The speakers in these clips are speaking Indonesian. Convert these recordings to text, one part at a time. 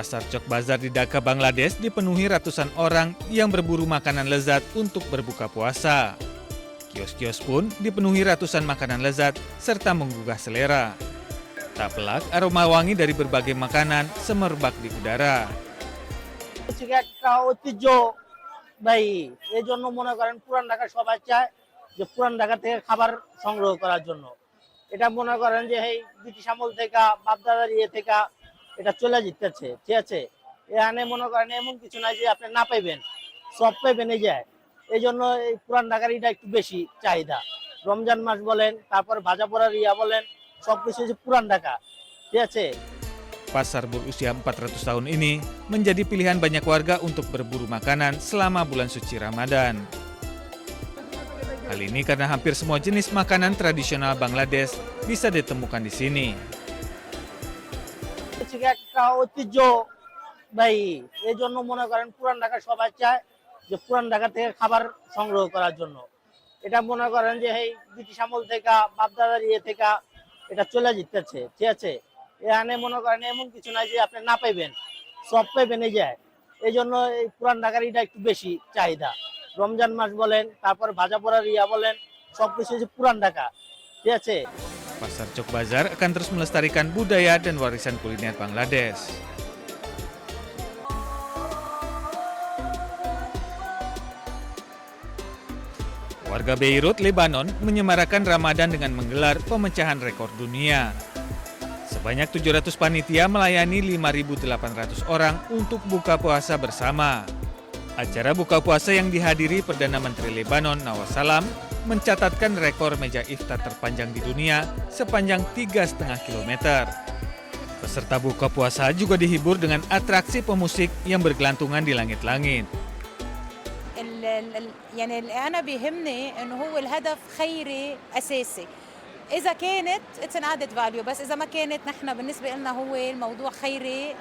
Pasar Chowk Bazar di Dhaka, Bangladesh dipenuhi ratusan orang yang berburu makanan lezat untuk berbuka puasa. Kios-kios pun dipenuhi ratusan makanan lezat serta menggugah selera. Tak pelak, aroma wangi dari berbagai makanan semerbak di udara. একটা ঐতিহ্য বাহী এই জন্য মনে করেন পুরান ঢাকা সবাই চায় যে পুরান ঢাকা থেকে খাবার সংগ্রহ করার জন্য। এটা মনে করেন যে এই ব্রিটিশ আমল থেকে বাপদাদার ইয়ে থেকে এটা চলে যেতেছে, ঠিক আছে। এখানে মনে করেন এমন কিছু নাই যে আপনি না পাইবেন, সব পাইবেন এই যায়। এই জন্য এই পুরান ঢাকার এটা একটু বেশি চাহিদা। রমজান মাস বলেন, তারপর ভাজা পোড়ার ইয়া বলেন, সবকিছু হচ্ছে পুরান ঢাকা, ঠিক আছে। Pasar berusia 400 tahun ini menjadi pilihan banyak warga untuk berburu makanan selama bulan suci Ramadan. Hal ini karena hampir semua jenis makanan tradisional Bangladesh bisa ditemukan di sini. একটা ঐতিহ্য বাহী এই জন্য মনে করেন পুরান ঢাকা সবাই চায় যে পুরান ঢাকা থেকে খাবার সংগ্রহ করার জন্য। এটা মনে করেন যে এই ব্রিটিশ আমল থেকে বাপদাদার ইয়ে থেকে এটা চলে যেতেছে, ঠিক আছে। এখানে মনে করেন এমন কিছু নাই যে আপনি না পাইবেন, সব পাইবেন এই যায়। এই জন্য এই পুরান ঢাকার এটা একটু বেশি চাহিদা। রমজান মাস বলেন, তারপর ভাজা পোড়ার ইয়া বলেন, সবকিছু হচ্ছে পুরান ঢাকা, ঠিক আছে। Pasar Chowk Bazar akan terus melestarikan budaya dan warisan kuliner Bangladesh. Warga Beirut, Lebanon menyemarakan Ramadan dengan menggelar pemecahan rekor dunia. Sebanyak 700 panitia melayani 5.800 orang untuk buka puasa bersama. Acara buka puasa yang dihadiri Perdana Menteri Lebanon Nawaz Salam mencatatkan rekor meja iftar terpanjang di dunia sepanjang 3,5 kilometer. Peserta buka puasa juga dihibur dengan atraksi pemusik yang bergelantungan di langit-langit. يعني اللي أنا بيهمني إنه هو الهدف خيري أساسي. إذا كانت it's an added value بس إذا ما كانت نحن بالنسبة لنا هو الموضوع خيري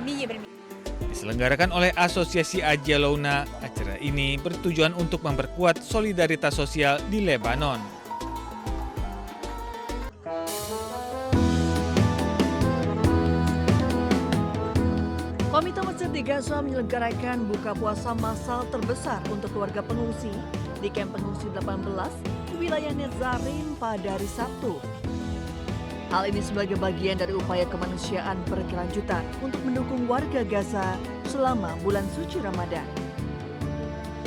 100%. Diselenggarakan oleh Asosiasi Ajia Launa, acara ini bertujuan untuk memperkuat solidaritas sosial di Lebanon. Komite Mesir di Gaza menyelenggarakan buka puasa massal terbesar untuk keluarga pengungsi di kamp pengungsi 18 di wilayah Netzarim pada hari Sabtu. Hal ini sebagai bagian dari upaya kemanusiaan berkelanjutan untuk mendukung warga Gaza selama bulan suci Ramadan.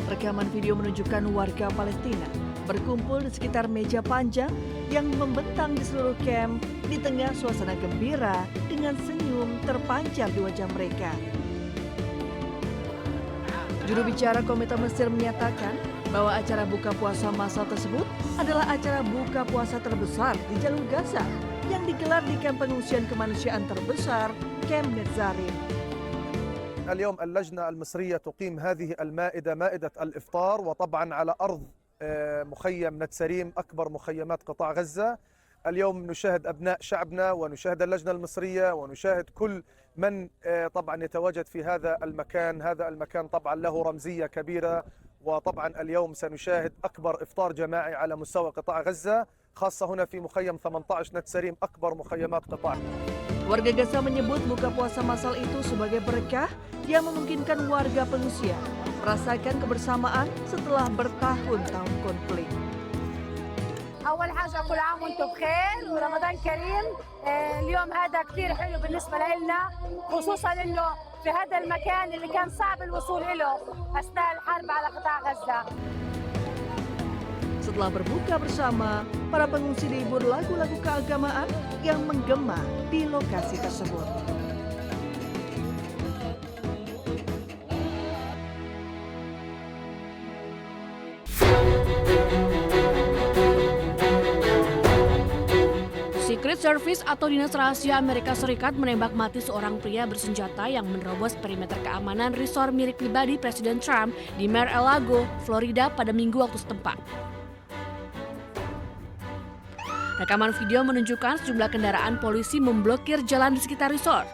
Rekaman video menunjukkan warga Palestina berkumpul di sekitar meja panjang yang membentang di seluruh kamp di tengah suasana gembira dengan senyum terpancar di wajah mereka. Juru bicara Komite Mesir menyatakan bahwa acara buka puasa massal tersebut adalah acara buka puasa terbesar di jalur Gaza yang digelar di kamp pengungsian kemanusiaan terbesar, Kamp Netzarim. اليوم اللجنة المصرية تقيم هذه المائدة مائدة الإفطار وطبعا على أرض مخيم نتسريم أكبر مخيمات قطاع غزة. اليوم نشاهد أبناء شعبنا ونشاهد اللجنة المصرية ونشاهد كل من طبعا يتواجد في هذا المكان. هذا المكان طبعا له رمزية كبيرة، وطبعا اليوم سنشاهد أكبر إفطار جماعي على مستوى قطاع غزة، خاصة هنا في مخيم 18 نتسريم أكبر مخيمات قطاع. Warga Gaza menyebut buka puasa massal itu sebagai berkah yang memungkinkan warga pengungsian merasakan kebersamaan setelah bertahun-tahun konflik. أول حاجة كل عام وأنتم بخير ورمضان كريم. اليوم هذا كثير حلو بالنسبة لنا، خصوصا إنه في هذا المكان اللي كان صعب الوصول له أثناء الحرب على قطاع غزة. Setelah berbuka bersama, para pengungsi dihibur lagu-lagu keagamaan yang menggema di lokasi tersebut. Secret Service atau Dinas Rahasia Amerika Serikat menembak mati seorang pria bersenjata yang menerobos perimeter keamanan resort milik pribadi Presiden Trump di Mar-a-Lago, Florida pada Minggu waktu setempat. Rekaman video menunjukkan sejumlah kendaraan polisi memblokir jalan di sekitar resort.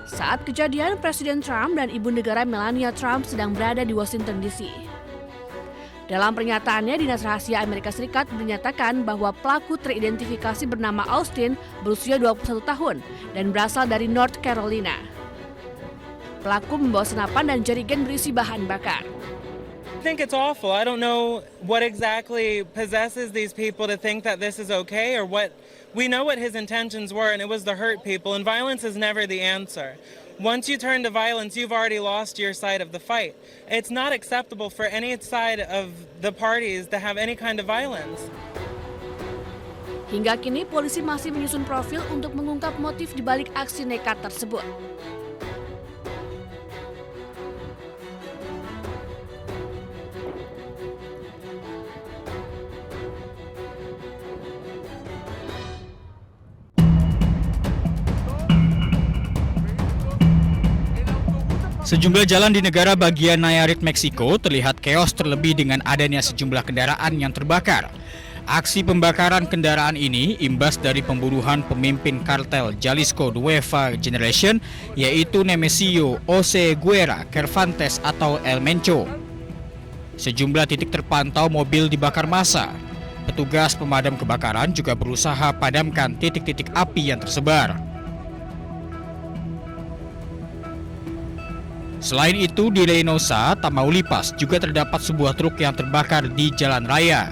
Saat kejadian, Presiden Trump dan Ibu Negara Melania Trump sedang berada di Washington, D.C. Dalam pernyataannya, Dinas Rahasia Amerika Serikat menyatakan bahwa pelaku teridentifikasi bernama Austin, berusia 21 tahun, dan berasal dari North Carolina. Pelaku membawa senapan dan jerigen berisi bahan bakar. I think it's awful. I don't know what exactly possesses these people to think that this is okay or what. We know what his intentions were, and it was to hurt people, and violence is never the answer. Once you turn to violence, you've already lost your side of the fight. It's not acceptable for any side of the parties to have any kind of violence. Hingga kini polisi masih menyusun profil untuk mengungkap motif di balik aksi nekat tersebut. Sejumlah jalan di negara bagian Nayarit, Meksiko terlihat keos terlebih dengan adanya sejumlah kendaraan yang terbakar. Aksi pembakaran kendaraan ini imbas dari pembunuhan pemimpin kartel Jalisco Nueva Generation yaitu Nemesio Jose Guerra Cervantes atau El Mencho. Sejumlah titik terpantau mobil dibakar massa. Petugas pemadam kebakaran juga berusaha padamkan titik-titik api yang tersebar. Selain itu, di Reynosa, Tamaulipas juga terdapat sebuah truk yang terbakar di jalan raya.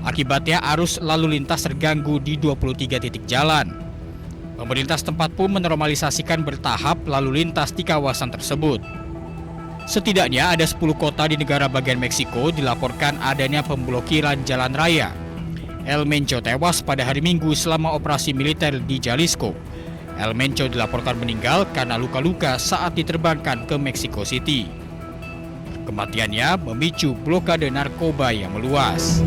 Akibatnya arus lalu lintas terganggu di 23 titik jalan. Pemerintah setempat pun menormalisasikan bertahap lalu lintas di kawasan tersebut. Setidaknya ada 10 kota di negara bagian Meksiko dilaporkan adanya pemblokiran jalan raya. El Mencho tewas pada hari Minggu selama operasi militer di Jalisco. El Mencho dilaporkan meninggal karena luka-luka saat diterbangkan ke Mexico City. Kematiannya memicu blokade narkoba yang meluas.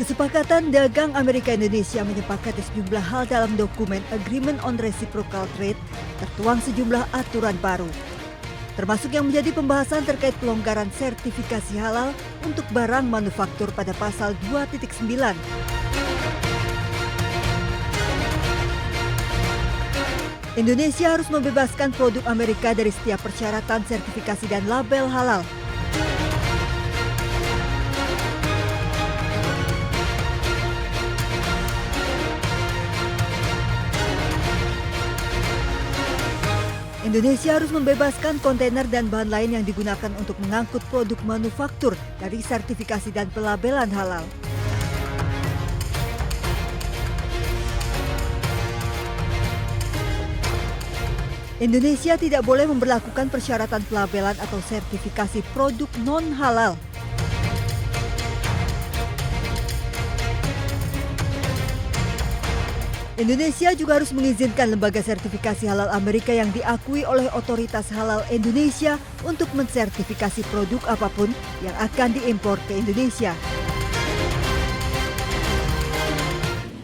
Kesepakatan dagang Amerika-Indonesia menyepakati sejumlah hal dalam dokumen Agreement on Reciprocal Trade tertuang sejumlah aturan baru. Termasuk yang menjadi pembahasan terkait pelonggaran sertifikasi halal untuk barang manufaktur pada pasal 2.9. Indonesia harus membebaskan produk Amerika dari setiap persyaratan sertifikasi dan label halal. Indonesia harus membebaskan kontainer dan bahan lain yang digunakan untuk mengangkut produk manufaktur dari sertifikasi dan pelabelan halal. Indonesia tidak boleh memberlakukan persyaratan pelabelan atau sertifikasi produk non-halal. Indonesia juga harus mengizinkan lembaga sertifikasi halal Amerika yang diakui oleh otoritas halal Indonesia untuk mensertifikasi produk apapun yang akan diimpor ke Indonesia.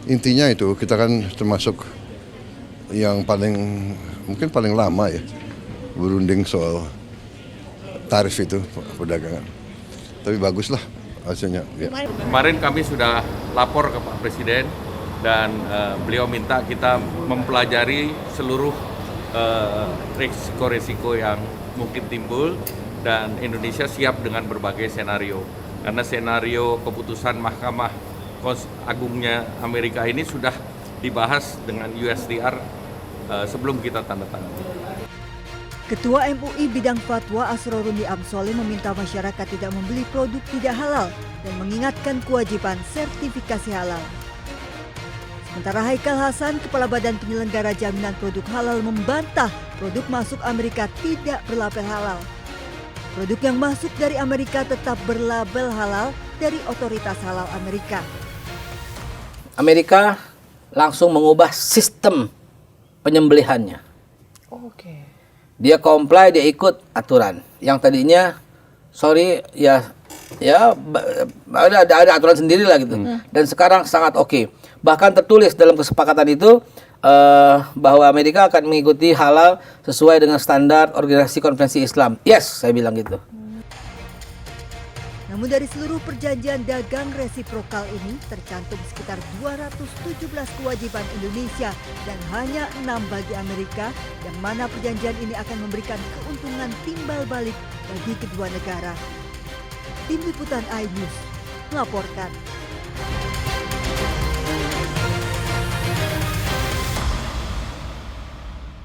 Intinya itu kita kan termasuk yang mungkin paling lama ya berunding soal tarif itu perdagangan. Tapi baguslah hasilnya. Ya. Kemarin kami sudah lapor ke Pak Presiden dan beliau minta kita mempelajari seluruh risiko-risiko yang mungkin timbul dan Indonesia siap dengan berbagai senario. Karena senario keputusan Mahkamah Agungnya Amerika ini sudah dibahas dengan USTR sebelum kita tanda tangan. Ketua MUI bidang fatwa Asroruni Amsoli meminta masyarakat tidak membeli produk tidak halal dan mengingatkan kewajiban sertifikasi halal. Sementara Haikal Hasan, Kepala Badan Penyelenggara Jaminan Produk Halal membantah produk masuk Amerika tidak berlabel halal. Produk yang masuk dari Amerika tetap berlabel halal dari Otoritas Halal Amerika. Amerika langsung mengubah sistem penyembelihannya. Oke. Dia comply, dia ikut aturan. Yang tadinya, ada aturan sendiri lah gitu. Dan sekarang sangat oke. Bahkan tertulis dalam kesepakatan itu bahwa Amerika akan mengikuti halal sesuai dengan standar Organisasi Konferensi Islam. Yes, saya bilang gitu. Namun dari seluruh perjanjian dagang resiprokal ini tercantum sekitar 217 kewajiban Indonesia dan hanya 6 bagi Amerika, yang mana perjanjian ini akan memberikan keuntungan timbal balik bagi kedua negara. Tim Liputan iNews melaporkan.